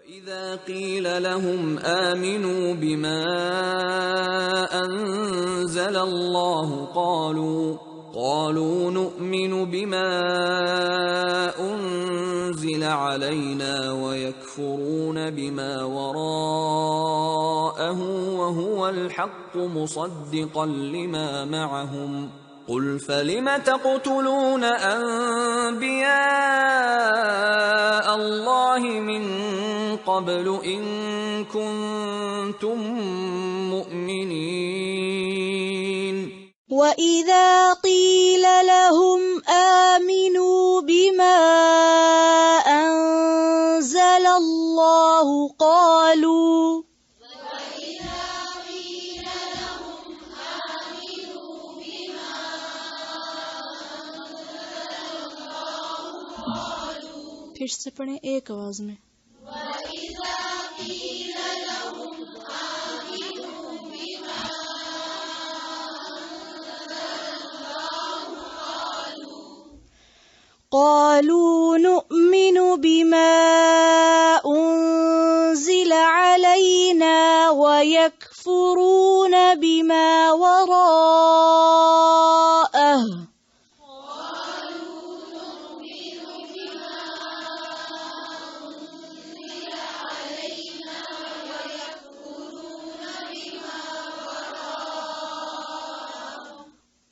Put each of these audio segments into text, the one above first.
وَإِذَا قِيلَ لَهُمْ آمِنُوا بِمَا أَنزَلَ اللَّهُ قَالُوا نُؤْمِنُ بِمَا أُنزِلَ عَلَيْنَا وَيَكْفُرُونَ بِمَا وَرَاءَهُ وَهُوَ الْحَقُّ مُصَدِّقًا لِمَا مَعَهُمْ قُلْ فَلِمَ تَقْتُلُونَ أَنبِيَاءَ اللَّهِ مِن قَبْلُ إِن كُنتُم مُّؤْمِنِينَ وَإِذَا قِيلَ لَهُمْ آمِنُوا بِمَا أَنزَلَ اللَّهُ قَالُوا پھر سے پڑھیں ایک آواز میں وَإِذَا قِيلَ لَهُمْ آمِنُوا بِمَا أَنزَلَ اللَّهُ قَالُوا نُؤْمِنُ بِمَا أُنزِلَ عَلَيْنَا وَيَكْفُرُونَ بِمَا وَرَاءَهُ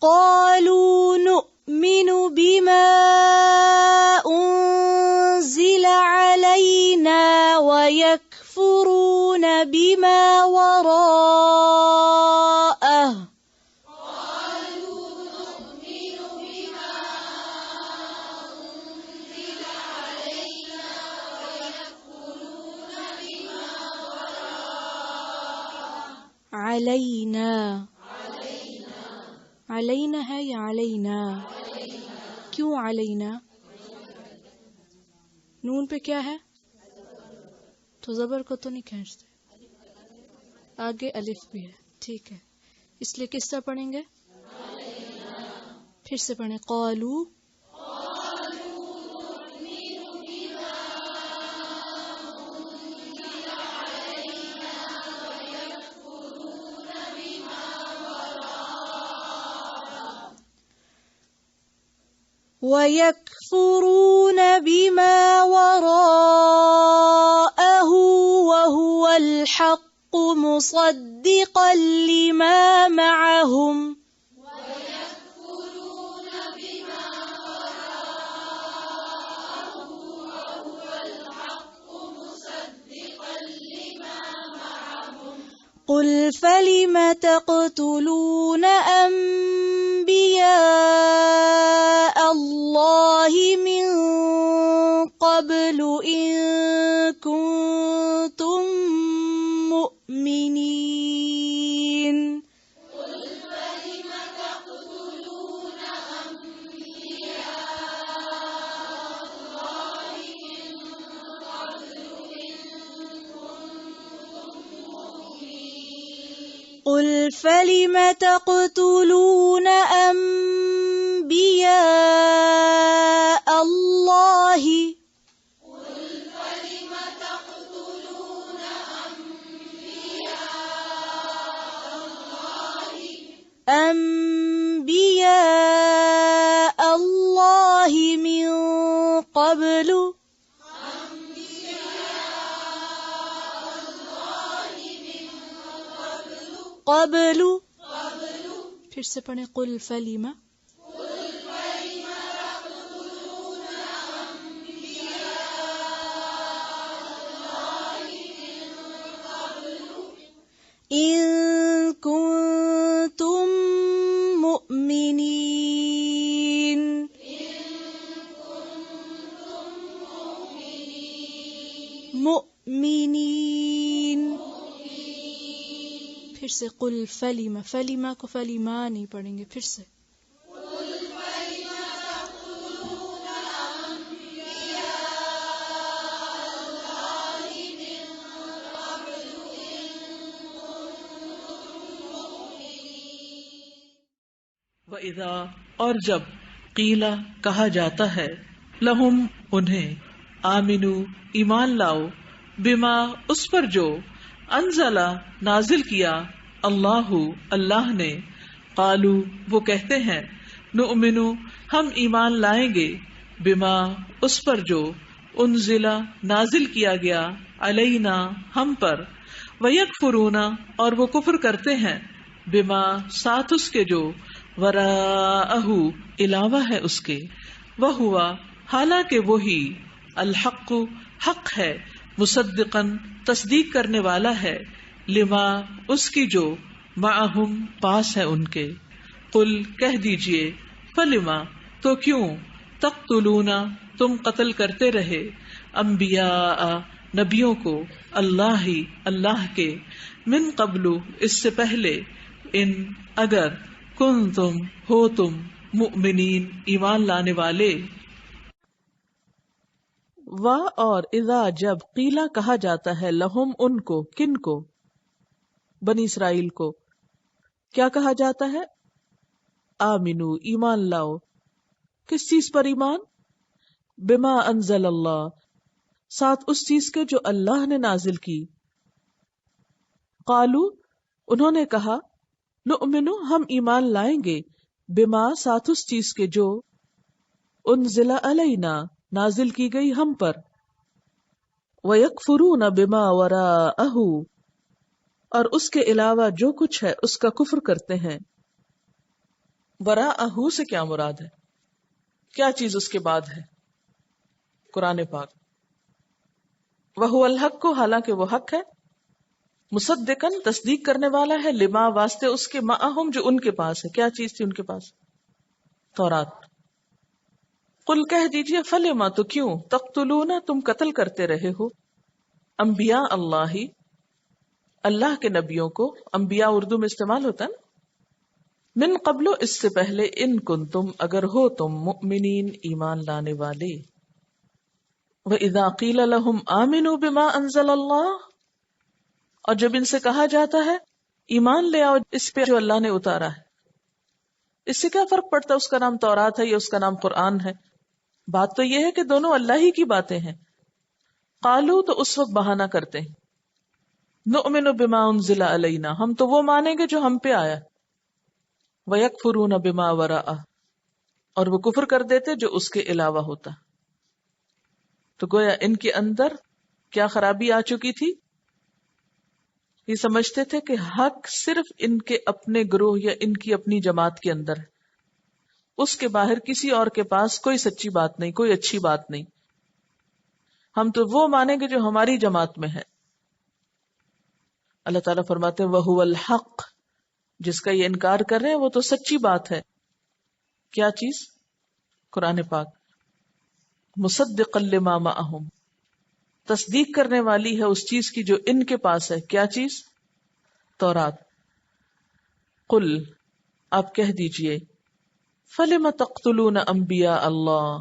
قالوا نؤمن بما أنزل علينا ويكفرون بما وراءه علینا ہے یا علینا؟ کیوں علینا؟ نون پہ کیا ہے؟ تو زبر کو تو نہیں کھینچتے، آگے الف بھی ہے، ٹھیک ہے، اس لیے کس طرح پڑھیں گے؟ پھر سے پڑھیں قالو وَيَكْفُرُونَ بِمَا وَرَاءَهُ وَهُوَ الْحَقُّ مُصَدِّقًا لِمَا مَعَهُمْ قُلْ فَلِمَ تَقْتُلُونَ أَنبِيَاءَ اللَّهِ مِن قَبْلُ إِن كُنتُم مُّؤْمِنِينَ قُلْ فَلِمَ تَقْتُلُونَ أَنبِيَاءَ اللَّهِ مِن قبل پھر سے پڑھیں قل فلم إن كنتم مؤمنين پھر سے قل فلم فلیما کو فلیما نہیں پڑھیں گے، پھر سے وَإِذَا اور جب قیلا کہا جاتا ہے لہم انہیں آمنو ایمان لاؤ بما اس پر جو انزلا نازل کیا اللہ اللہ نے، قالو وہ کہتے ہیں، نؤمن ہم ایمان لائیں گے، بما اس پر جو انزلا نازل کیا گیا علینا ہم پر، ویکفرون اور وہ کفر کرتے ہیں، بما ساتھ اس کے جو وراءہ علاوہ ہے اس کے، وہوا حالانکہ وہی الحق حق ہے، مصدقاً تصدیق کرنے والا ہے، لما اس کی جو معہم پاس ہے ان کے، قل کہہ دیجئے، فلما تو کیوں، تقتلون تم قتل کرتے رہے، انبیاء نبیوں کو، اللہ کے، من قبل اس سے پہلے، ان اگر، کنتم ہو تم، مؤمنین ایمان لانے والے، اور اذا جب قیلا کہا جاتا ہے، لہم ان کو، کن کو، بنی اسرائیل کو، کیا کہا جاتا ہے، آمنو ایمان لاؤ، کس چیز پر ایمان، بما انزل اللہ ساتھ اس چیز کے جو اللہ نے نازل کی، قالو انہوں نے کہا، نؤمن ہم ایمان لائیں گے، بما ساتھ اس چیز کے جو انزل علینا نازل کی گئی ہم پر، ویکفرون بما وراءہ اور اس کے علاوہ جو کچھ ہے اس کا کفر کرتے ہیں۔ وراءہ سے کیا مراد ہے، کیا چیز اس کے بعد ہے، قرآن پاک، وہو الحق کو حالانکہ وہ حق ہے، مصدقاً تصدیق کرنے والا ہے، لما واسطے اس کے، معہم جو ان کے پاس ہے، کیا چیز تھی ان کے پاس، تورات۔ قل کہہ دیجئے، فلما تو کیوں، تقتلون تم قتل کرتے رہے ہو، انبیاء اللہ اللہ کے نبیوں کو، انبیاء اردو میں استعمال ہوتا ہے نا، من قبل اس سے پہلے، ان کنتم اگر ہو تم، مؤمنین ایمان لانے والے، وَإِذَا قِيلَ لَهُمْ آمِنُوا بِمَا أَنزَلَ اللَّهُ اور جب ان سے کہا جاتا ہے ایمان لے آؤ اس پہ جو اللہ نے اتارا ہے، اس سے کیا فرق پڑتا ہے اس کا نام تورات ہے یا اس کا نام قرآن ہے، بات تو یہ ہے کہ دونوں اللہ ہی کی باتیں ہیں۔ قالو تو اس وقت بہانہ کرتے ہیں، نؤمن بما انزل علینا ہم تو وہ مانیں گے جو ہم پہ آیا، ویکفرون بما وراءہ اور وہ کفر کر دیتے جو اس کے علاوہ ہوتا۔ تو گویا ان کے اندر کیا خرابی آ چکی تھی، یہ سمجھتے تھے کہ حق صرف ان کے اپنے گروہ یا ان کی اپنی جماعت کے اندر ہے، اس کے باہر کسی اور کے پاس کوئی سچی بات نہیں، کوئی اچھی بات نہیں، ہم تو وہ مانیں گے جو ہماری جماعت میں ہے۔ اللہ تعالیٰ فرماتے ہیں وَهُوَ الْحَقُّ جس کا یہ انکار کر رہے ہیں وہ تو سچی بات ہے، کیا چیز، قرآن پاک، مصدقا لما معہم تصدیق کرنے والی ہے اس چیز کی جو ان کے پاس ہے، کیا چیز، تورات۔ قل آپ کہہ دیجئے، فلم تقتلون انبیاء اللہ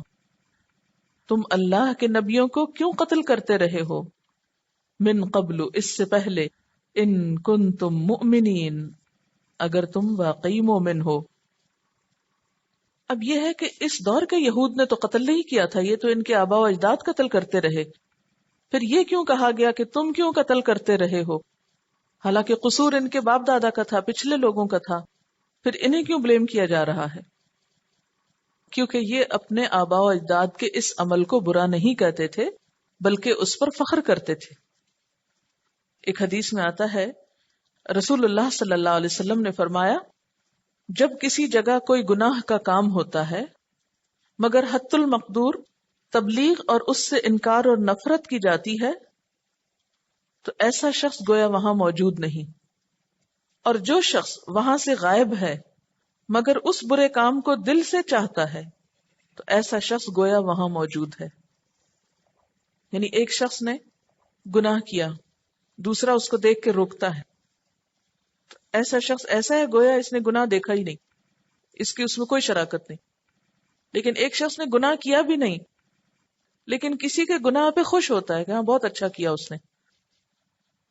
تم اللہ کے نبیوں کو کیوں قتل کرتے رہے ہو، من قبل اس سے پہلے، ان کنتم مؤمنین اگر تم واقعی مومن ہو۔ اب یہ ہے کہ اس دور کے یہود نے تو قتل نہیں کیا تھا، یہ تو ان کے آباء و اجداد قتل کرتے رہے، پھر یہ کیوں کہا گیا کہ تم کیوں قتل کرتے رہے ہو، حالانکہ قصور ان کے باپ دادا کا تھا، پچھلے لوگوں کا تھا، پھر انہیں کیوں بلیم کیا جا رہا ہے، کیونکہ یہ اپنے آباء و اجداد کے اس عمل کو برا نہیں کہتے تھے بلکہ اس پر فخر کرتے تھے۔ ایک حدیث میں آتا ہے رسول اللہ صلی اللہ علیہ وسلم نے فرمایا، جب کسی جگہ کوئی گناہ کا کام ہوتا ہے مگر حت المقدور تبلیغ اور اس سے انکار اور نفرت کی جاتی ہے تو ایسا شخص گویا وہاں موجود نہیں، اور جو شخص وہاں سے غائب ہے مگر اس برے کام کو دل سے چاہتا ہے تو ایسا شخص گویا وہاں موجود ہے۔ یعنی ایک شخص نے گناہ کیا، دوسرا اس کو دیکھ کے روکتا ہے، تو ایسا شخص ایسا ہے گویا اس نے گناہ دیکھا ہی نہیں، اس کی اس میں کوئی شراکت نہیں۔ لیکن ایک شخص نے گناہ کیا بھی نہیں لیکن کسی کے گناہ پہ خوش ہوتا ہے کہ ہاں بہت اچھا کیا اس نے،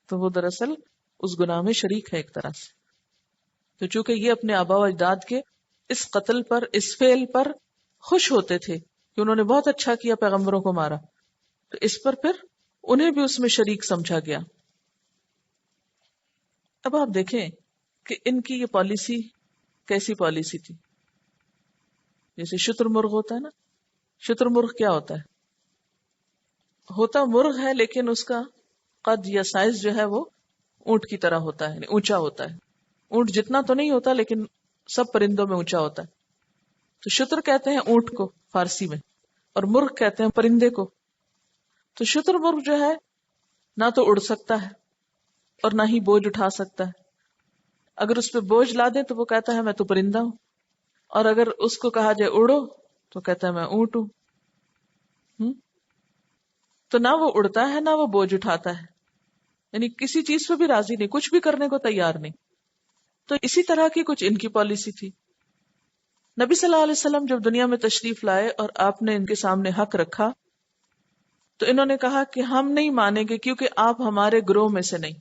تو وہ دراصل اس گناہ میں شریک ہے ایک طرح سے۔ تو چونکہ یہ اپنے آباء و اجداد کے اس قتل پر، اس فعل پر خوش ہوتے تھے کہ انہوں نے بہت اچھا کیا، پیغمبروں کو مارا، تو اس پر پھر انہیں بھی اس میں شریک سمجھا گیا. اب آپ دیکھیں کہ ان کی یہ پالیسی کیسی پالیسی تھی. جیسے شتر مرغ ہوتا ہے نا، شتر مرغ کیا ہوتا ہے؟ ہوتا مرغ ہے لیکن اس کا قد یا سائز جو ہے وہ اونٹ کی طرح ہوتا ہے، یعنی اونچا ہوتا ہے. اونٹ جتنا تو نہیں ہوتا لیکن سب پرندوں میں اونچا ہوتا ہے. تو شتر کہتے ہیں اونٹ کو فارسی میں، اور مرغ کہتے ہیں پرندے کو. تو شتر مرغ جو ہے نہ تو اڑ سکتا ہے اور نہ ہی بوجھ اٹھا سکتا ہے. اگر اس پہ بوجھ لا دیں تو وہ کہتا ہے میں تو پرندہ ہوں، اور اگر اس کو کہا جائے اڑو تو کہتا ہے میں اونٹ ہوں. تو نہ وہ اڑتا ہے نہ وہ بوجھ اٹھاتا ہے، یعنی کسی چیز پہ بھی راضی نہیں، کچھ بھی کرنے کو تیار نہیں. تو اسی طرح کی کچھ ان کی پالیسی تھی. نبی صلی اللہ علیہ وسلم جب دنیا میں تشریف لائے اور آپ نے ان کے سامنے حق رکھا تو انہوں نے کہا کہ ہم نہیں مانیں گے کیونکہ آپ ہمارے گروہ میں سے نہیں،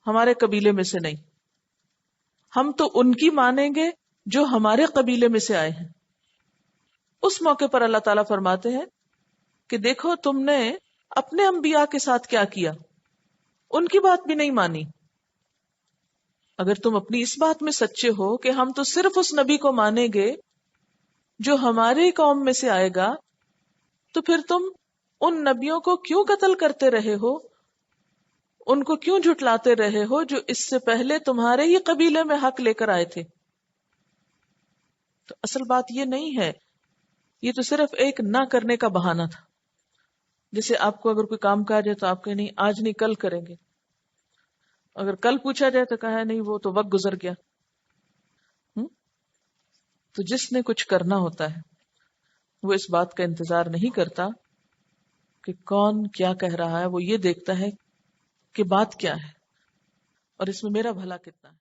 ہمارے قبیلے میں سے نہیں. ہم تو ان کی مانیں گے جو ہمارے قبیلے میں سے آئے ہیں. اس موقع پر اللہ تعالیٰ فرماتے ہیں کہ دیکھو تم نے اپنے انبیاء کے ساتھ کیا کیا، ان کی بات بھی نہیں مانی. اگر تم اپنی اس بات میں سچے ہو کہ ہم تو صرف اس نبی کو مانیں گے جو ہماری قوم میں سے آئے گا، تو پھر تم ان نبیوں کو کیوں قتل کرتے رہے ہو، ان کو کیوں جھٹلاتے رہے ہو جو اس سے پہلے تمہارے ہی قبیلے میں حق لے کر آئے تھے. تو اصل بات یہ نہیں ہے، یہ تو صرف ایک نہ کرنے کا بہانہ تھا. جیسے آپ کو اگر کوئی کام کہا جائے تو آپ کہیں نہیں آج نہیں کل کریں گے، اگر کل پوچھا جائے تو کہا نہیں وہ تو وقت گزر گیا. تو جس نے کچھ کرنا ہوتا ہے وہ اس بات کا انتظار نہیں کرتا کہ کون کیا کہہ رہا ہے، وہ یہ دیکھتا ہے کہ بات کیا ہے اور اس میں میرا بھلا کتنا ہے.